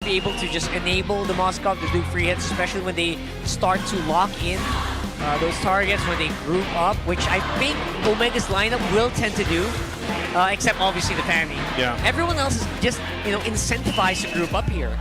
be able to just enable the Moskov to do free hits, especially when they start to lock in those targets when they group up, which I think Omega's lineup will tend to do, except obviously the Fanny. Yeah. Everyone else is just, incentivized to group up here.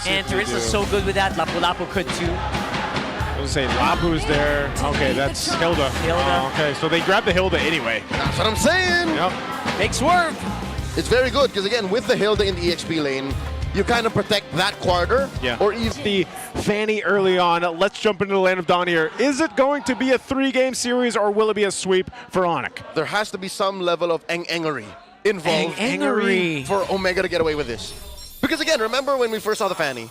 And Teresa's so good with that. Lapu-Lapu could too. I was saying Lapu's there. Okay, that's Hilda. Okay, so they grabbed the Hilda anyway. That's what I'm saying. Yep. Big swerve. It's very good because, again, with the Hilda in the EXP lane, you kind of protect that quarter. Yeah. Or even the Fanny early on. Let's jump into the Land of Dawn here. Is it going to be a 3-game series or will it be a sweep for ONIC? there has to be some level of engery involved Engery. for Omega to get away with this. Because, again, remember when we first saw the Fanny?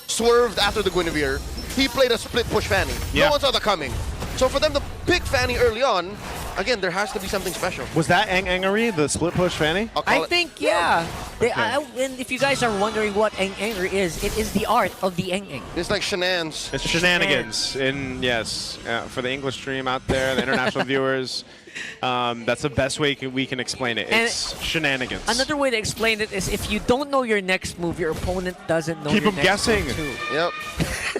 Swerved after the Guinevere. He played a split push Fanny. Yeah. No one saw that coming. So for them to pick Fanny early on, again, there has to be something special. Was that Engery, the split push Fanny? I'll call I it- think, yeah. And if you guys are wondering what Eng is, it is the art of the Eng. It's like shenanigans. It's shenanigans. Yes, for the English stream out there, the international viewers, that's the best way we can explain it. It's shenanigans. Another way to explain it is if you don't know your next move, your opponent doesn't know Keep your them next guessing. move too. Yep.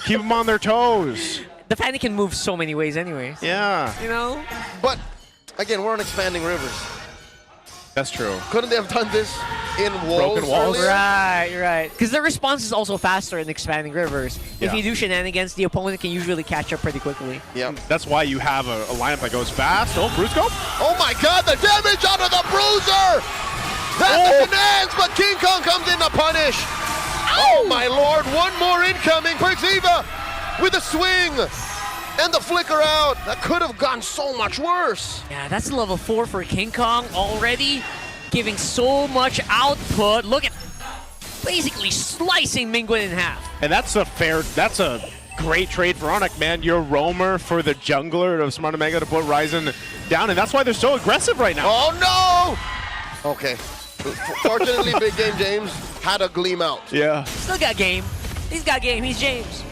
Keep them on their toes. The Fanny can move so many ways anyways. Yeah, You know? But, again, we're on expanding rivers. that's true. Couldn't they have done this in walls? Broken walls? earlier? Right. Because the response is also faster in expanding rivers. If Yeah. you do shenanigans, the opponent can usually catch up pretty quickly. Yep. That's why you have a lineup that goes fast. Oh, Brusco. Oh my God, the damage out of the Bruiser! That's the finance, but King Kong comes in to punish. Oh my Lord, one more incoming. Perxiva with a swing and the flicker out. That could have gone so much worse. Yeah, that's level 4 for King Kong already, giving so much output. Look at basically slicing Mingwen in half. And that's a great trade for ONIC, man. Your roamer for the jungler of Smart Omega to put Ryzen down, and that's why they're so aggressive right now. Oh no! Okay. Fortunately, Big Game James had a gleam out. Yeah. Still got game. He's got game. He's James.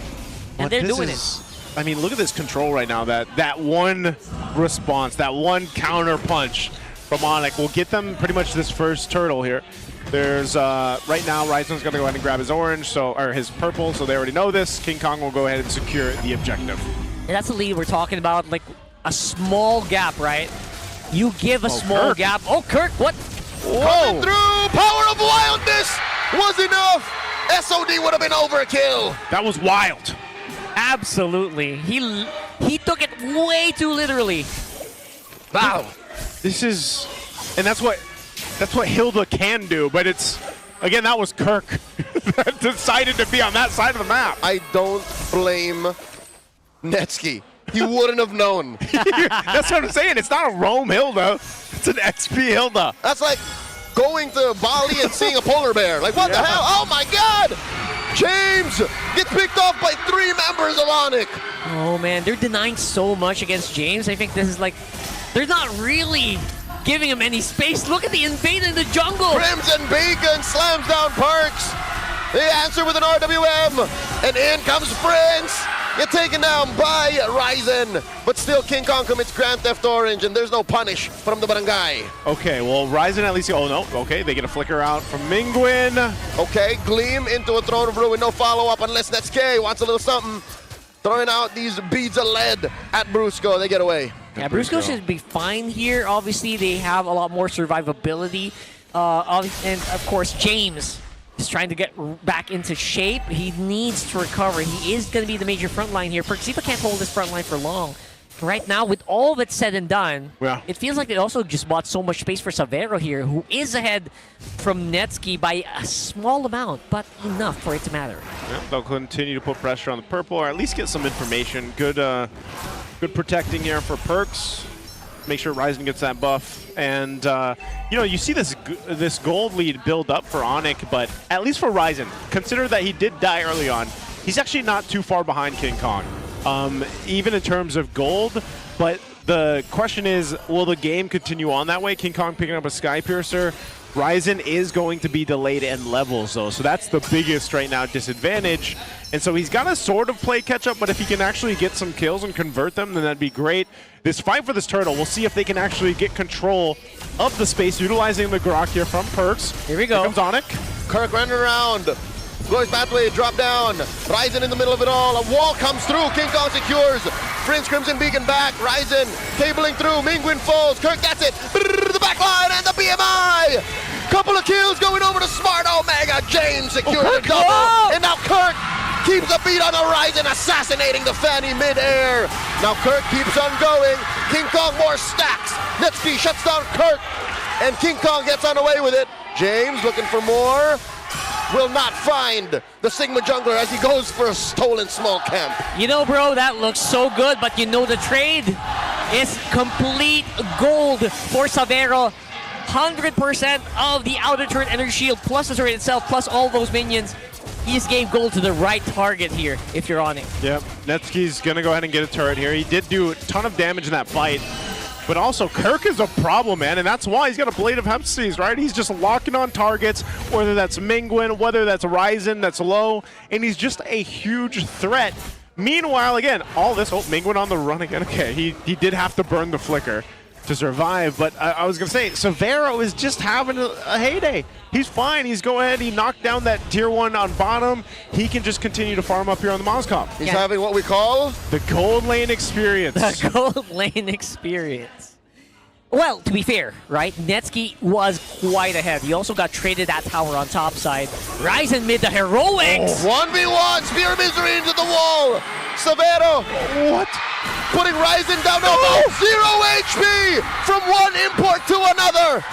And But they're this doing is, I mean, look at this control right now. That one response, that one counter punch from ONIC will get them pretty much this first turtle here. There's right now Ryzen's gonna go ahead and grab his orange, or his purple, so they already know this. King Kong will go ahead and secure the objective. And that's the lead we're talking about, like a small gap, right? You give a small Kirk. gap. Oh, Kirk, what? Coming through! Power of wildness was enough! SOD would have been overkill! That was wild. Absolutely. He took it way too literally. Wow. This is, and that's what Hilda can do, but it's, again, that was Kirk that decided to be on that side of the map. I don't blame Netsky. He wouldn't have known. That's what I'm saying. It's not a roam Hilda. It's an XP Hilda. That's like going to Bali and seeing a polar bear. Like, what the hell? Oh my God! James gets picked off by 3 members of ONIC. Oh, man, they're denying so much against James. I think this is like, they're not really giving him any space. Look at the invade in the jungle. Crimson Bacon slams down Parks. They answer with an RWM. And in comes Prince. Get taken down by Ryzen. But still, King Kong commits Grand Theft Orange, and there's no punish from the barangay. Okay, well, Ryzen at least, oh no, okay, they get a flicker out from Mingwen. Okay, Gleam into a Throne of Ruin. No follow-up unless Netsuke wants a little something. Throwing out these beads of lead at Brusco. They get away. Yeah, Brusco should be fine here. Obviously, they have a lot more survivability. And, of course, James is trying to get back into shape. He needs to recover. He is going to be the major front line here. Perxiva can't hold this front line for long. Right now, with all that's said and done, it feels like they also just bought so much space for Savero here, who is ahead from Netsky by a small amount, but enough for it to matter. Yep, they'll continue to put pressure on the purple, or at least get some information. Good protecting here for Perks. Make sure Ryzen gets that buff. And, you know, you see this gold lead build up for ONIC, but at least for Ryzen, consider that he did die early on. He's actually not too far behind King Kong, even in terms of gold. But the question is, will the game continue on that way? King Kong picking up a Sky Piercer. Ryzen is going to be delayed in levels, though, so that's the biggest right now disadvantage. And so he's got to sort of play catch-up, but if he can actually get some kills and convert them, then that'd be great. This fight for this turtle, we'll see if they can actually get control of the space, utilizing the Grok here from Perks. Here we go. Here comes ONIC. Kirk running around. Goes pathway, drop down. Ryzen in the middle of it all. A wall comes through. King Kong secures. Prince Crimson Beacon back. Ryzen cabling through. Mingwin falls. Kirk gets it. The back line and the BMI. Couple of kills going over to Smart Omega. James secures a double. And now Kirk keeps a beat on Ryzen, assassinating the Fanny mid-air. Now Kirk keeps on going. King Kong more stacks. Netsky shuts down Kirk. And King Kong gets on away with it. James looking for more. Will not find the Sigma jungler as he goes for a stolen small camp. You know, bro, that looks so good, but you know the trade is complete gold for Savero. 100% of the outer turret energy shield, plus the turret itself, plus all those minions. He just gave gold to the right target here, if you're on it. Yep, Netsky's going to go ahead and get a turret here. He did do a ton of damage in that fight. But also, Kirk is a problem, man, and that's why he's got a Blade of Hephaestus, right? He's just locking on targets, whether that's Mingwin, whether that's Ryzen that's low, and he's just a huge threat. Meanwhile, again, all this, Mingwin on the run again. Okay, he did have to burn the flicker to survive, but I was going to say, Savero is just having a heyday. He's fine. He's going ahead. He knocked down that tier 1 on bottom. He can just continue to farm up here on the Moscow. He's having what we call the gold lane experience. The gold lane experience. Well, to be fair, right? Netsky was quite ahead. He also got traded that tower on top side. Ryzen mid the heroics. 1v1, Spear Misery into the wall. Savero. What? Putting Ryzen down to 0 HP from one import to another.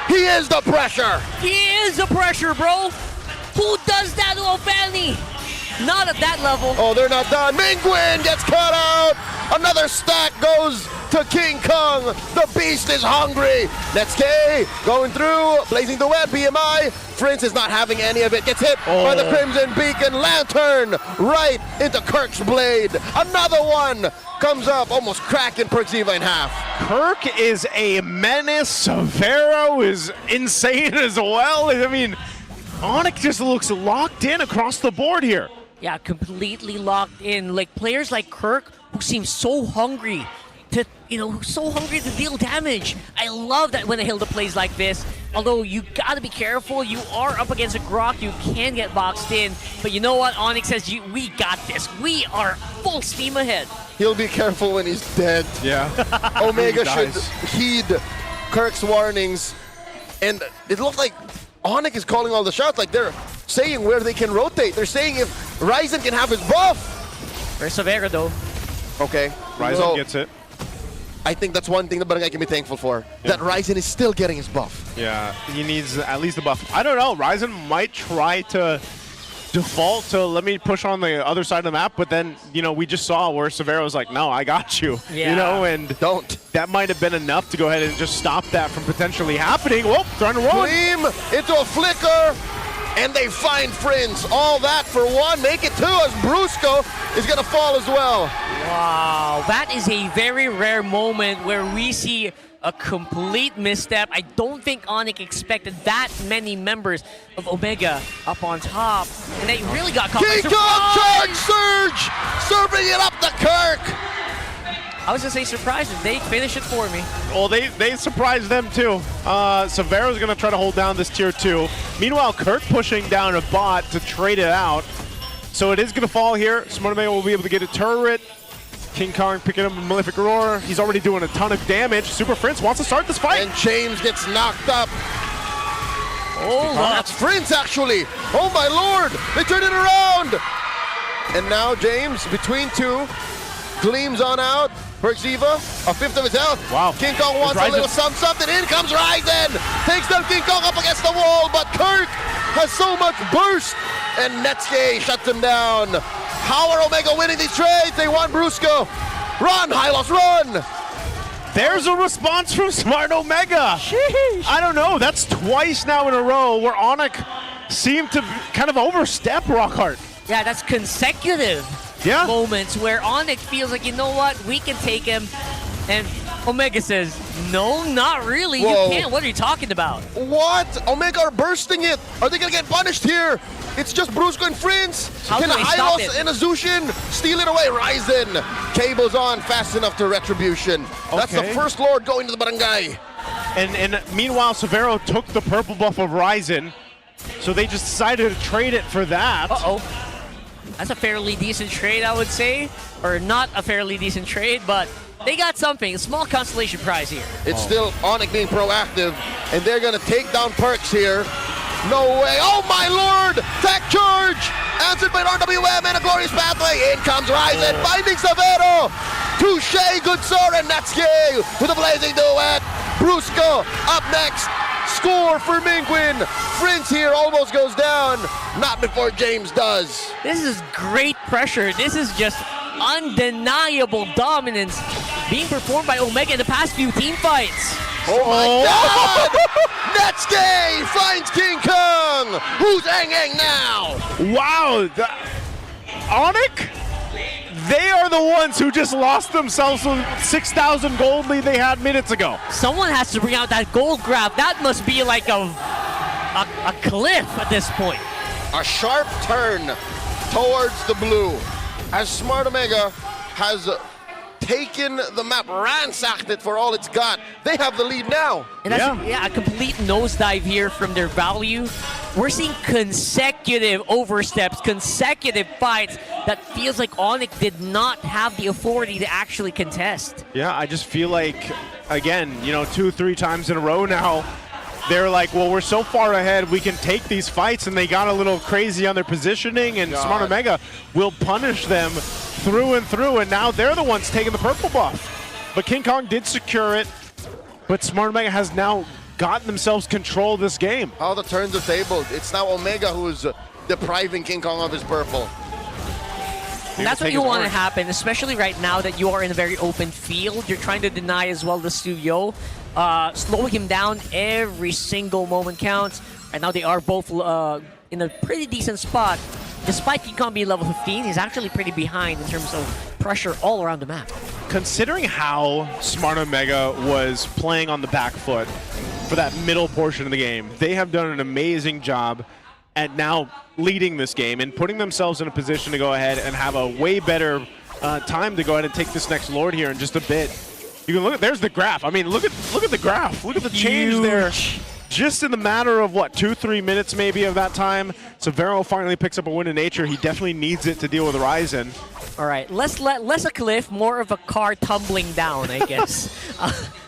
He is the pressure. He is the pressure, bro. Who does that to a Fanny? Not at that level. Oh, they're not done. Mingwin gets cut out. Another stack goes to King Kong. The beast is hungry. Netsky going through, blazing the web. BMI. Prince is not having any of it. Gets hit by the Crimson Beacon. Lantern right into Kirk's blade. Another one comes up, almost cracking Perxiva in half. Kirk is a menace. Savero is insane as well. I mean, ONIC just looks locked in across the board here. Yeah, completely locked in. Like players like Kirk, who seem so hungry to, so hungry to deal damage. I love that when a Hilda plays like this. Although you gotta be careful, you are up against a Grok, you can get boxed in. But you know what? ONIC says, we got this. We are full steam ahead. He'll be careful when he's dead. Yeah. Omega should heed Kirk's warnings. And it looks like ONIC is calling all the shots. Like they're saying where they can rotate. They're saying if Ryzen can have his buff. Where's Savero though? Okay. Ryzen gets it. I think that's one thing that Barangay can be thankful for. Yeah. That Ryzen is still getting his buff. Yeah, he needs at least a buff. I don't know. Ryzen might try to default to let me push on the other side of the map, but then, we just saw where Savero's like, no, I got you. Yeah. And don't. That might have been enough to go ahead and just stop that from potentially happening. Whoa, trying to run. Gleam into a flicker, and they find Prince. All that for one. Make it two as Brusco is going to fall as well. Wow, that is a very rare moment where we see a complete misstep. I don't think ONIC expected that many members of Omega up on top. And they really got caught by surprise! Charge Surge! Serving it up to Kirk! I was going to say surprise, they finish it for me. Well, they surprised them too. Savero's going to try to hold down this tier 2. Meanwhile, Kirk pushing down a bot to trade it out. So it is going to fall here. Smart Omega will be able to get a turret. King Kong picking up a Malefic Roar. He's already doing a ton of damage. Super Prince wants to start this fight. And James gets knocked up. Oh, that's Prince actually. Oh my lord, they turn it around. And now James, between two, gleams on out. Perxiva, a fifth of his health. Wow. King Kong wants a little something. In comes Ryzen. Takes down King Kong up against the wall, but Kirk has so much burst. And Netsky shuts him down. How are Omega winning these trades? They want Brusco. Run, Hylos, run! There's a response from Smart Omega. Sheesh. I don't know. That's twice now in a row where ONIC seemed to kind of overstep Rockhart. Yeah, that's consecutive moments where ONIC feels like, you know what, we can take him. And Omega says, No, not really. Whoa. You can't. What are you talking about? What? Omega are bursting it. Are they gonna get punished here? It's just Brusco and Friends. How Can do they stop Hylos it? and Azushin steal it away? Ryzen cables on fast enough to Retribution. That's the Okay. first Lord going to the barangay. And meanwhile, Severo took the purple buff of Ryzen, so they just decided to trade it for that. Uh-oh. That's a fairly decent trade, I would say. Or not a fairly decent trade, but they got something. A small consolation prize here. It's still ONIC being proactive, and they're gonna take down Perks here. No way. Oh my lord! Tech charge! Answered by an RWM and a glorious pathway. In comes Ryzen, finding Severo. Touche, good sir, and Natsuki with a blazing duet. Brusco up next. Score for Mingwin. Prince here almost goes down. Not before James does. This is great pressure. This is just undeniable dominance being performed by Omega in the past few team fights. Oh my god! Natsuki finds King Kong. Who's Ang now? Wow, ONIC? They are the ones who just lost themselves the 6,000 gold lead they had minutes ago. Someone has to bring out that gold grab. That must be like a cliff at this point. A sharp turn towards the blue as Smart Omega has taken the map, ransacked it for all it's got. They have the lead now. And that's a complete nosedive here from their value. We're seeing consecutive oversteps, consecutive fights that feels like ONIC did not have the authority to actually contest. Yeah, I just feel like, again, 2-3 times in a row now, they're like, well, we're so far ahead, we can take these fights, and they got a little crazy on their positioning, and Smart Omega will punish them through and through, and now they're the ones taking the purple buff. But King Kong did secure it, but Smart Omega has now gotten themselves control of this game. How the turns the table. It's now Omega who's depriving King Kong of his purple. And that's what you want to happen, especially right now that you are in a very open field. You're trying to deny as well the studio. Slowing him down every single moment counts. Right now they are both in a pretty decent spot. Despite King Kong being level 15, he's actually pretty behind in terms of pressure all around the map. Considering how Smart Omega was playing on the back foot for that middle portion of the game, they have done an amazing job at now leading this game and putting themselves in a position to go ahead and have a way better time to go ahead and take this next Lord here in just a bit. You can look at, there's the graph. I mean, look at the graph. Look at the change there. Just in the matter of, what, 2-3 minutes maybe of that time, Severo finally picks up a win in nature. He definitely needs it to deal with Ryzen. All right, less a cliff, more of a car tumbling down, I guess.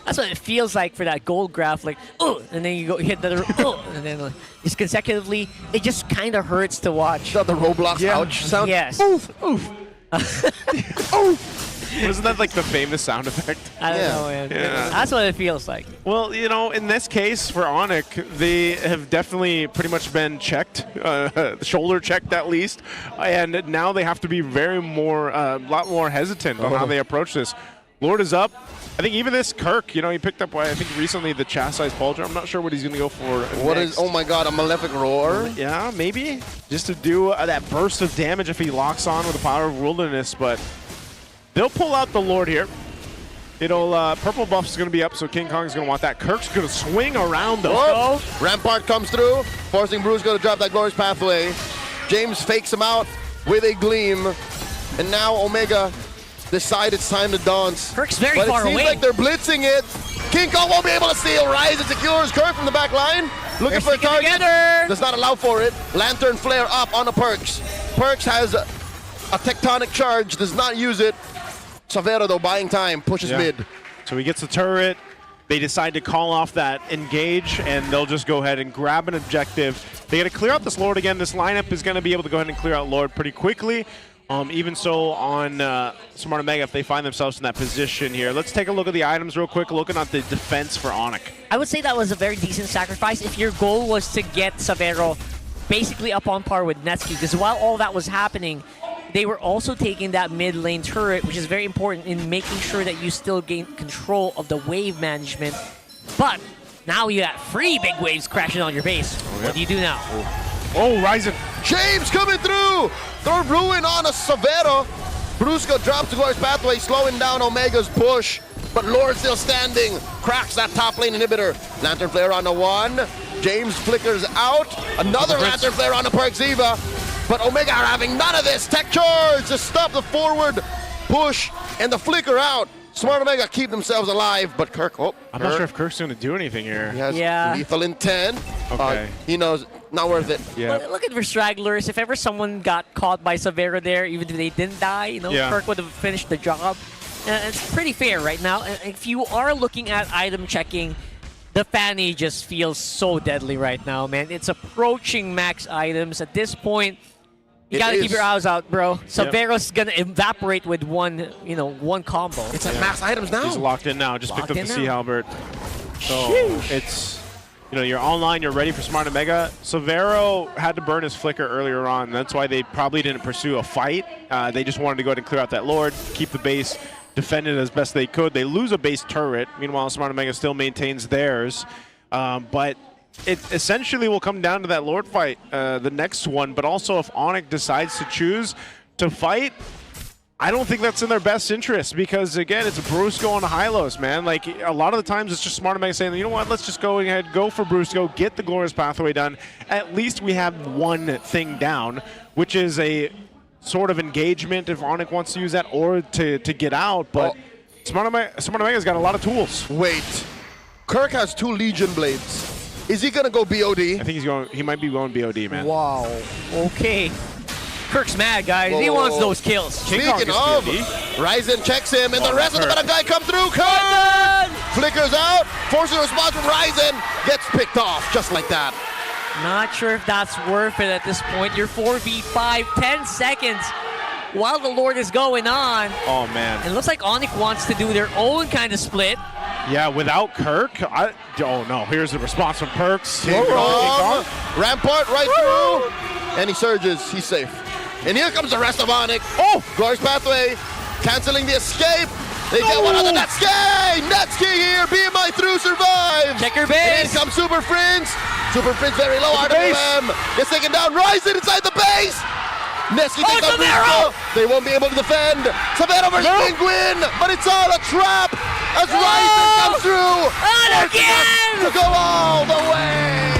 That's what it feels like for that gold graph, like, oh, and then you go hit the, oh, and then just consecutively, it just kind of hurts to watch. Is that the Roblox ouch sound? Yes. Oof, oof. Oof. Wasn't that like the famous sound effect? I don't know, man. Yeah. That's what it feels like. Well, in this case for ONIC, they have definitely pretty much been checked, shoulder checked at least, and now they have to be a lot more hesitant on how they approach this. Lord is up. I think even this Kirk, he picked up, I think recently, the chastised Pauldron. I'm not sure what he's going to go for next. Oh my god, a Malefic Roar? Yeah, maybe. Just to do that burst of damage if he locks on with the power of Wilderness, but they'll pull out the Lord here. Purple buff is going to be up, so King Kong is going to want that. Kirk's going to swing around though. Oh, Rampart comes through, forcing Brusco to drop that glorious pathway. James fakes him out with a gleam, and now Omega decide it's time to dance. Kirk's very but far it seems away. like they're blitzing it. King Kong won't be able to steal. Ryzen secures Kirk from the back line. Looking for a target. Together. Does not allow for it. Lantern flare up on the Perks. Perks has a tectonic charge, does not use it. Severo, though, buying time, pushes mid. So he gets the turret. They decide to call off that engage, and they'll just go ahead and grab an objective. They got to clear out this Lord again. This lineup is going to be able to go ahead and clear out Lord pretty quickly. Even so on Smart Omega, if they find themselves in that position here. Let's take a look at the items real quick, looking at the defense for ONIC. I would say that was a very decent sacrifice if your goal was to get Severo basically up on par with Netsky, because while all that was happening, they were also taking that mid lane turret, which is very important in making sure that you still gain control of the wave management. But now you got 3 big waves crashing on your base. What do you do now? Oh, Ryzen. James coming through! Throw ruin on a Severo. Brusco drops the glorious pathway, slowing down Omega's push. but Lord still standing. Cracks that top lane inhibitor. Lantern Flare on the 1. James flickers out. Another Lantern Flare on the Perkziva. But Omega are having none of this. Tech charge to stop the forward push and the flicker out. Smart Omega keep themselves alive, but Kirk, I'm not sure if Kirk's going to do anything here. He has lethal intent. Okay. He knows, not worth it. Yeah. Look at the stragglers. If ever someone got caught by Savero there, even if they didn't die, you know, Kirk would have finished the job. It's pretty fair right now. If you are looking at item checking, the Fanny just feels so deadly right now, man. It's approaching max items. At this point, you gotta keep your eyes out, bro. Savero's gonna evaporate with one combo. It's at max items now. He's locked in now. Just picked up the Sea Halberd. So it's, you're online, you're ready for Smart Omega. Savero had to burn his flicker earlier on. That's why they probably didn't pursue a fight. They just wanted to go ahead and clear out that Lord, keep the base, defend it as best they could. They lose a base turret. Meanwhile, Smart Omega still maintains theirs. But it essentially will come down to that Lord fight, the next one. But also, if ONIC decides to choose to fight, I don't think that's in their best interest because, again, it's Brusco on Hylos, man. Like, a lot of the times it's just Smart Omega saying, you know what, let's just go ahead, go for Brusco, get the Glorious Pathway done. At least we have one thing down, which is a sort of engagement if ONIC wants to use that or to get out. But Smart Omega's got a lot of tools. Wait. Kirk has 2 Legion Blades. Is he going to go BOD? I think he might be going BOD, man. Wow. Okay. Kirk's mad, guys. He wants those kills. Speaking of, Ryzen checks him, and the rest of the meta guy come through. Kirk flickers out, forces a response from Ryzen, gets picked off just like that. Not sure if that's worth it at this point. You're 4v5, 10 seconds while the Lord is going on. Oh, man. It looks like ONIC wants to do their own kind of split. Yeah, without Kirk, oh no, here's the response from Perks. Rampart right through, and he surges, he's safe. And here comes the rest of ONIC. Glorious Pathway, canceling the escape. They get one on the Netsky! Netsky here, BMI through, survives! Checker base! And in comes Super Prince. Super Prince very low, RWM. Gets taken down, Ryzen inside the base! Netsky takes out Brusco. They won't be able to defend. Savero versus Penguin, but it's all a trap as Ryzen comes through. And again! To go all the way!